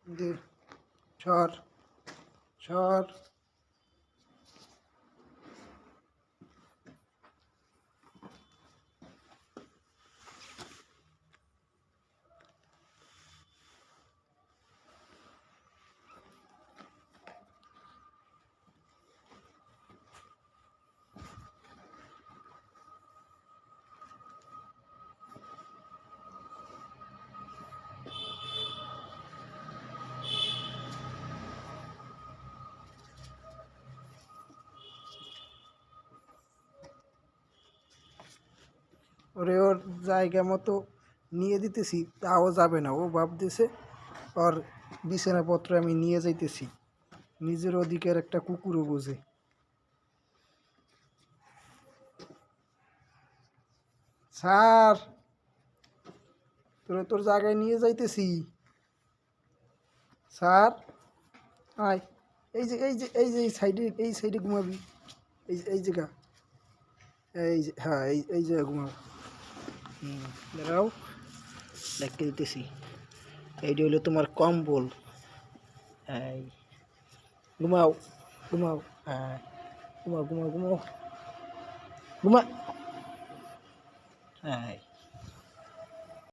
দে সর সর ওরে ওর জায়গা মতো নিয়ে দিতেছি, তাও যাবে না। ও ভাবতেছে ওর বিছানাপত্র আমি নিয়ে যাইতেছি। নিজের অধিকার একটা কুকুরও বোঝে। স্যার, তোর জায়গায় নিয়ে যাইতেছি। স্যার আয়, এই যে এই সাইডে ঘুমাবি। এই জায়গা, এই যে, হ্যাঁ, এই জায়গা ঘুমাও। দাঁড়াও, দেখতে দিতেছি। এইটা হলো তোমার কম্বল। এই ঘুমাও, ঘুমাও, হ্যাঁ, ঘুমাও ঘুমাও ঘুমাও ঘুমা। হ্যাঁ।